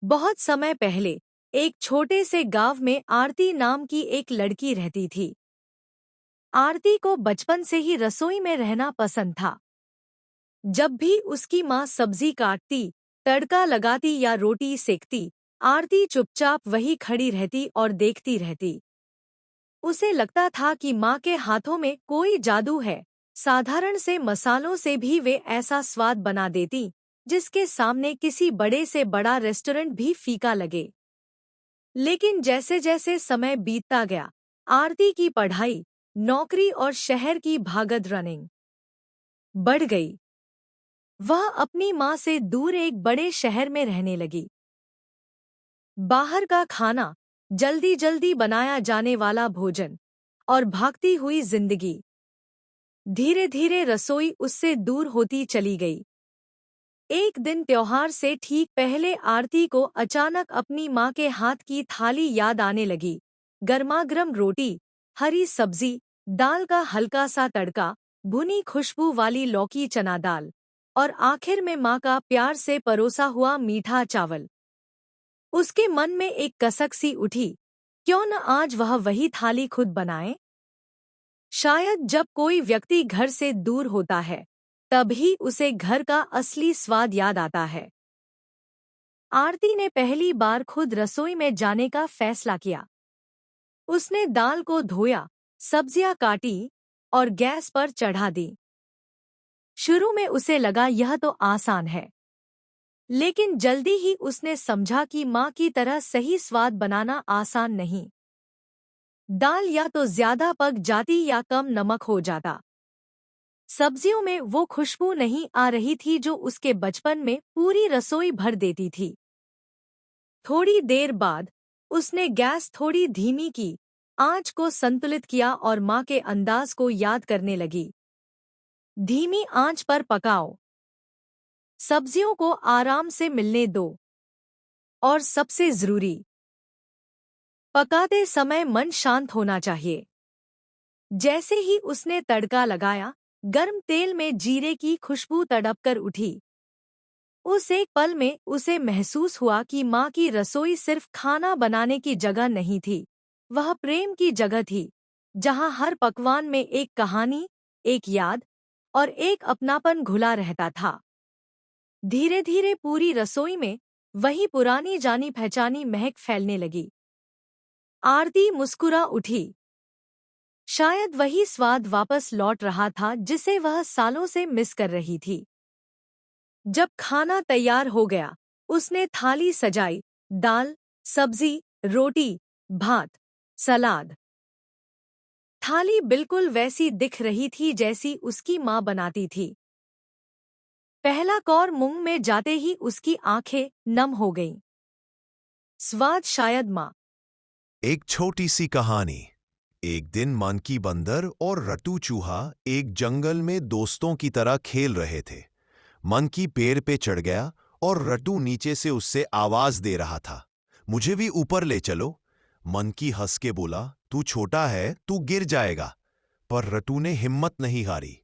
बहुत समय पहले एक छोटे से गांव में आरती नाम की एक लड़की रहती थी। आरती को बचपन से ही रसोई में रहना पसंद था। जब भी उसकी माँ सब्जी काटती, तड़का लगाती या रोटी सेकती, आरती चुपचाप वहीं खड़ी रहती और देखती रहती। उसे लगता था कि माँ के हाथों में कोई जादू है। साधारण से मसालों से भी वे ऐसा स्वाद बना देती जिसके सामने किसी बड़े से बड़ा रेस्टोरेंट भी फीका लगे। लेकिन जैसे जैसे समय बीतता गया, आरती की पढ़ाई, नौकरी और शहर की भागद रनिंग बढ़ गई। वह अपनी माँ से दूर एक बड़े शहर में रहने लगी। बाहर का खाना, जल्दी जल्दी बनाया जाने वाला भोजन और भागती हुई जिंदगी, धीरे धीरे रसोई उससे दूर होती चली गई। एक दिन त्योहार से ठीक पहले आरती को अचानक अपनी माँ के हाथ की थाली याद आने लगी। गर्मागर्म रोटी, हरी सब्जी, दाल का हल्का सा तड़का, भुनी खुशबू वाली लौकी चना दाल और आखिर में माँ का प्यार से परोसा हुआ मीठा चावल। उसके मन में एक कसक सी उठी, क्यों न आज वह वही थाली खुद बनाए। शायद जब कोई व्यक्ति घर से दूर होता है, तभी उसे घर का असली स्वाद याद आता है। आरती ने पहली बार खुद रसोई में जाने का फैसला किया। उसने दाल को धोया, सब्जियां काटी और गैस पर चढ़ा दी। शुरू में उसे लगा यह तो आसान है, लेकिन जल्दी ही उसने समझा कि माँ की तरह सही स्वाद बनाना आसान नहीं। दाल या तो ज्यादा पक जाती या कम नमक हो जाता। सब्जियों में वो खुशबू नहीं आ रही थी जो उसके बचपन में पूरी रसोई भर देती थी। थोड़ी देर बाद उसने गैस थोड़ी धीमी की, आंच को संतुलित किया और माँ के अंदाज को याद करने लगी। धीमी आंच पर पकाओ, सब्जियों को आराम से मिलने दो और सबसे जरूरी, पकाते समय मन शांत होना चाहिए। जैसे ही उसने तड़का लगाया, गर्म तेल में जीरे की खुशबू तड़प कर उठी। उस एक पल में उसे महसूस हुआ कि माँ की रसोई सिर्फ खाना बनाने की जगह नहीं थी, वह प्रेम की जगह थी, जहाँ हर पकवान में एक कहानी, एक याद और एक अपनापन घुला रहता था। धीरे धीरे पूरी रसोई में वही पुरानी जानी पहचानी महक फैलने लगी। आरती मुस्कुरा उठी। शायद वही स्वाद वापस लौट रहा था जिसे वह सालों से मिस कर रही थी। जब खाना तैयार हो गया, उसने थाली सजाई, दाल, सब्जी, रोटी, भात, सलाद। थाली बिल्कुल वैसी दिख रही थी जैसी उसकी माँ बनाती थी। पहला कौर मुंह में जाते ही उसकी आंखें नम हो गईं। स्वाद शायद माँ। एक छोटी सी कहानी। एक दिन मंकी बंदर और रट्टू चूहा एक जंगल में दोस्तों की तरह खेल रहे थे। मंकी पेड़ पे चढ़ गया और रट्टू नीचे से उससे आवाज दे रहा था, मुझे भी ऊपर ले चलो। मंकी हंस के बोला, तू छोटा है, तू गिर जाएगा। पर रट्टू ने हिम्मत नहीं हारी।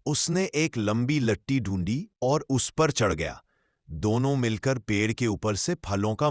उसने एक लंबी लट्टी ढूंढी और उस पर चढ़ गया। दोनों मिलकर पेड़ के ऊपर से फलों का